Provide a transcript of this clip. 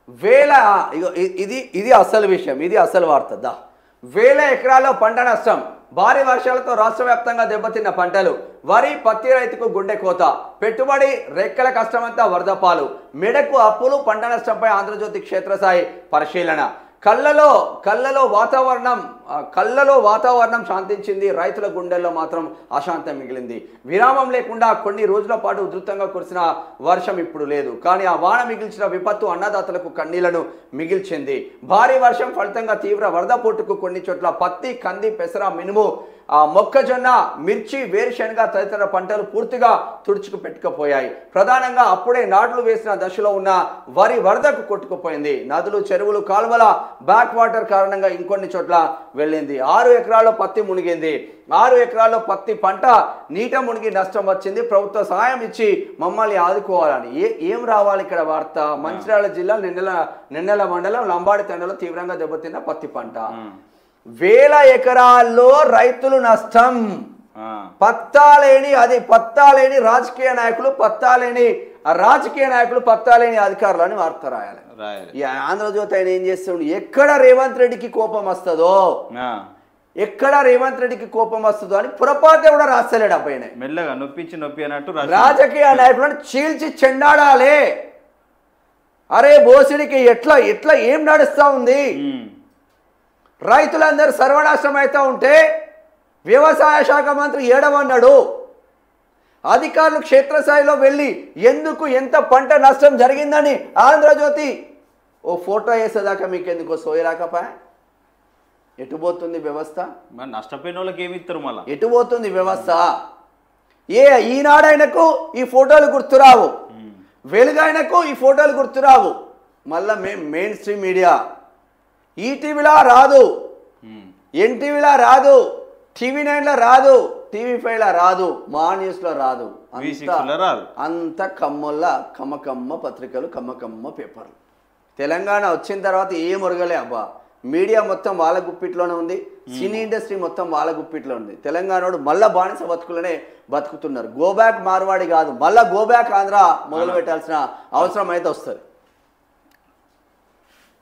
వేల ఇది అసలు విషయం, ఇది అసలు వార్త. వేల ఎకరాల్లో పంట నష్టం, భారీ వర్షాలతో రాష్ట్ర వ్యాప్తంగా దెబ్బతిన్న పంటలు, వరి పత్తి రైతుకు గుండె కోత, పెట్టుబడి రెక్కల కష్టమంతా వరదపాలు, మెడకు అప్పులు, పంట నష్టంపై ఆంధ్రజ్యోతి క్షేత్రస్థాయి పరిశీలన. కళ్ళలో వాతావరణం శాంతించింది, రైతుల గుండెల్లో మాత్రం అశాంతం మిగిలింది. విరామం లేకుండా కొన్ని రోజుల పాటు ఉధృతంగా కురిసిన వర్షం ఇప్పుడు లేదు, కానీ ఆ వాన మిగిల్చిన విపత్తు అన్నదాతలకు కన్నీళ్లను మిగిల్చింది. భారీ వర్షం ఫలితంగా తీవ్ర వరద పోటుకు కొన్ని చోట్ల పత్తి, కంది, పెసర, మినుము, మొక్కజొన్న, మిర్చి, వేరుశెనగ తదితర పంటలు పూర్తిగా తుడుచుకు పెట్టుకుపోయాయి. ప్రధానంగా అప్పుడే నాట్లు వేసిన దశలో ఉన్న వరి వరదకు కొట్టుకుపోయింది. నదులు, చెరువులు, కాలువల బ్యాక్ వాటర్ కారణంగా ఇంకొన్ని చోట్ల వెళ్ళింది. 6 ఎకరాల్లో పత్తి మునిగింది. 6 ఎకరాల్లో పత్తి పంట నీట మునిగి నష్టం వచ్చింది. ప్రభుత్వ సహాయం ఇచ్చి మమ్మల్ని ఆదుకోవాలని. ఏం రావాలి ఇక్కడ వార్త? మంచిర్యాల జిల్లా నిన్నెల మండలం లంబాడి తండలో తీవ్రంగా దెబ్బతిన్న పత్తి పంట. వేల ఎకరాల్లో రైతులు నష్టం. పత్తాలేని రాజకీయ నాయకులు, పత్తాలేని అధికారులు అని వార్త రాయాలి. ఈ ఆంధ్రజ్యోతి ఆయన ఏం చేస్తాడు? ఎక్కడ రేవంత్ రెడ్డికి కోపం వస్తుందో అని పొరపాటు కూడా రాస్తలేడు. అబ్బాయినే మెల్లగా నొప్పి అన్నట్టు రాజకీయ నాయకులను చీల్చి చెండాడాలే. అరే బోసిడికి ఎట్లా ఏం నడుస్తా ఉంది? రైతులందరూ సర్వనాశనం అవుతూ ఉంటే వ్యవసాయ శాఖ మంత్రి ఏడవన్నాడు. అధికారులు క్షేత్రస్థాయిలో వెళ్ళి ఎంత పంట నష్టం జరిగిందని ఆంధ్రజ్యోతి ఓ ఫోటో వేసేదాకా మీకు ఎందుకో సోయరాకపా? ఎటుపోతుంది వ్యవస్థ? నష్టపోయిన వాళ్ళకి ఏమి ఇస్తారు? మళ్ళీ ఎటుపోతుంది వ్యవస్థ? ఈనాడైనకు ఈ ఫోటోలు గుర్తురావు, వెలుగైనకు ఈ ఫోటోలు గుర్తురావు. మళ్ళా మెయిన్ స్ట్రీమ్ మీడియా ఈటీవీలో రాదు, ఎన్టీవీలో రాదు, TV9లో రాదు, TV5లో రాదు, మా న్యూస్లో రాదు. అంత కమ్మకమ్మ పత్రికలు, కమ్మకమ్మ పేపర్లు. తెలంగాణ వచ్చిన తర్వాత ఏం ఒరగలే అబ్బా. మీడియా మొత్తం వాళ్ళ గుప్పిట్లోనే ఉంది, సినీ ఇండస్ట్రీ మొత్తం వాళ్ళ గుప్పిట్లో ఉంది. తెలంగాణోడు మళ్ళా బానిస బతుకులనే బతుకుతున్నారు. గోబ్యాక్ మార్వాడి కాదు, మళ్ళా గోబ్యాక్ ఆంధ్ర మొదలు పెట్టాల్సిన అవసరం అయితే వస్తుంది.